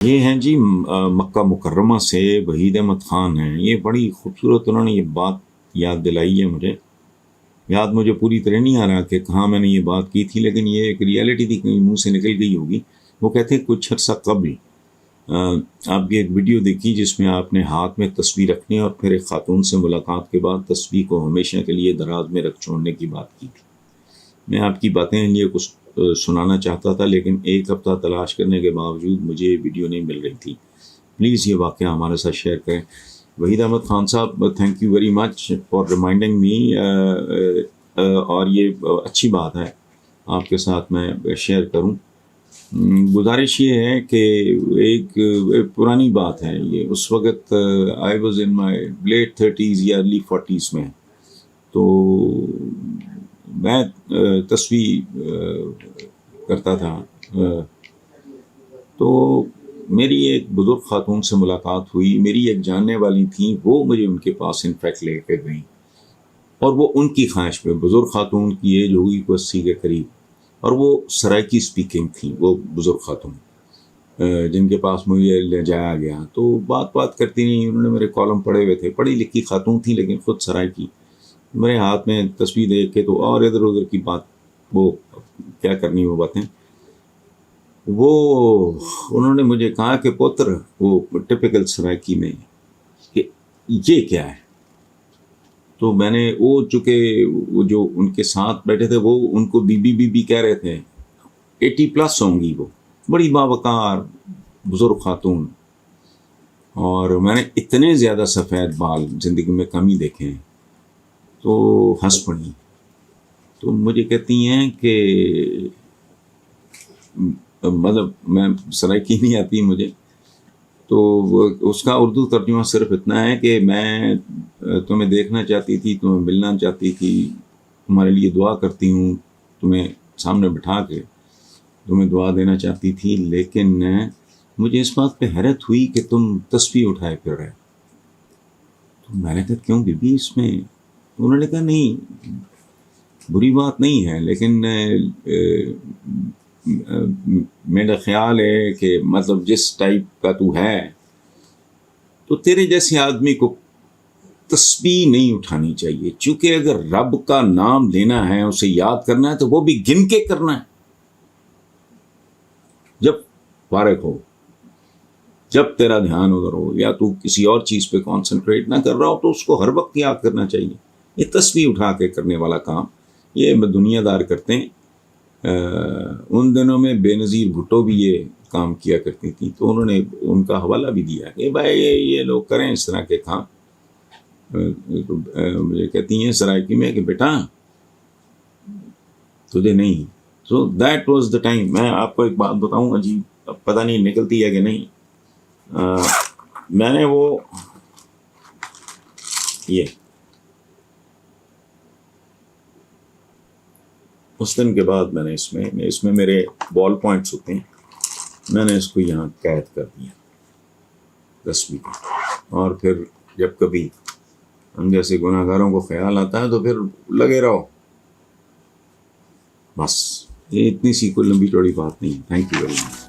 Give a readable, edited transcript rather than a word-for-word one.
یہ ہیں جی مکہ مکرمہ سے وحید احمد خان ہیں. یہ بڑی خوبصورت انہوں نے یہ بات یاد دلائی ہے مجھے. یاد مجھے پوری طرح نہیں آ رہا کہ کہاں میں نے یہ بات کی تھی، لیکن یہ ایک ریالٹی تھی، کہیں منہ سے نکل گئی ہوگی. وہ کہتے ہیں کچھ عرصہ قبل آپ کی ایک ویڈیو دیکھی جس میں آپ نے ہاتھ میں تسبیح رکھنے اور پھر ایک خاتون سے ملاقات کے بعد تسبیح کو ہمیشہ کے لیے دراز میں رکھ چھوڑنے کی بات کی تھی. میں آپ کی باتیں لیے کچھ سنانا چاہتا تھا، لیکن ایک ہفتہ تلاش کرنے کے باوجود مجھے یہ ویڈیو نہیں مل رہی تھی. پلیز یہ واقعہ ہمارے ساتھ شیئر کریں. وحید احمد خان صاحب، thank you very much for reminding me, اور یہ اچھی بات ہے آپ کے ساتھ میں شیئر کروں. گزارش یہ ہے کہ ایک پرانی بات ہے یہ. اس وقت I was in my late 30s یا ارلی 40s میں، تو میں تسبیح کرتا تھا. تو میری ایک بزرگ خاتون سے ملاقات ہوئی. میری ایک جاننے والی تھیں، وہ مجھے ان کے پاس انفیکٹ لے کے گئیں، اور وہ ان کی خواہش پہ. بزرگ خاتون کی ایج ہوگی کو 80 کے قریب، اور وہ سرائکی اسپیکنگ تھیں. وہ بزرگ خاتون جن کے پاس مجھے لے جایا گیا، تو بات کرتی نہیں. انہوں نے میرے کالم پڑھے ہوئے تھے. پڑھی لکھی خاتون تھیں لیکن خود سرائکی. میرے ہاتھ میں تسبیح دیکھ کے تو اور ادھر ادھر کی بات، وہ کیا کرنی وہ باتیں. وہ انہوں نے مجھے کہا کہ پوتر، وہ ٹپیکل سرائکی میں، کہ یہ کیا ہے. تو میں نے وہ چونکہ وہ جو ان کے ساتھ بیٹھے تھے وہ ان کو بی بی کہہ رہے تھے. 80+ ہوں گی وہ، بڑی باوقار بزرگ خاتون. اور میں نے اتنے زیادہ سفید بال زندگی میں کم ہی دیکھے ہیں. تو ہنس پڑی. تو مجھے کہتی ہیں کہ مطلب میں سرائکی نہیں آتی مجھے، تو اس کا اردو ترجمہ صرف اتنا ہے کہ میں تمہیں دیکھنا چاہتی تھی، تمہیں ملنا چاہتی تھی، تمہارے لیے دعا کرتی ہوں، تمہیں سامنے بٹھا کے تمہیں دعا دینا چاہتی تھی، لیکن مجھے اس بات پہ حیرت ہوئی کہ تم تسبیح اٹھائے پھر رہے. تو میں نے کہا کیوں بی بی اس میں؟ انہوں نے کہا نہیں، بری بات نہیں ہے، لیکن میرا خیال ہے کہ مطلب جس ٹائپ کا تو ہے، تو تیرے جیسے آدمی کو تسبیح نہیں اٹھانی چاہیے. چونکہ اگر رب کا نام لینا ہے، اسے یاد کرنا ہے، تو وہ بھی گن کے کرنا ہے. جب فارغ ہو، جب تیرا دھیان ادھر ہو، یا تو کسی اور چیز پہ کانسنٹریٹ نہ کر رہا ہو، تو اس کو ہر وقت یاد کرنا چاہیے. یہ تسبیح اٹھا کے کرنے والا کام یہ دنیا دار کرتے ہیں. ان دنوں میں بے نظیر بھٹو بھی یہ کام کیا کرتی تھی، تو انہوں نے ان کا حوالہ بھی دیا کہ بھائی یہ لوگ کریں اس طرح کے کام. مجھے کہتی ہیں سرائکی میں کہ بیٹا تجھے نہیں. So that was the time. میں آپ کو ایک بات بتاؤں، عجیب، پتہ نہیں نکلتی ہے کہ نہیں. میں نے وہ یہ اس دن کے بعد میں نے اس میں میرے بال پوائنٹس ہوتے ہیں، میں نے اس کو یہاں قید کر دیا تسبیح کو. اور پھر جب کبھی ہم جیسے گناہ گاروں کو خیال آتا ہے تو پھر لگے رہو. بس یہ اتنی سی کوئی لمبی چوڑی بات نہیں. Thank you very much.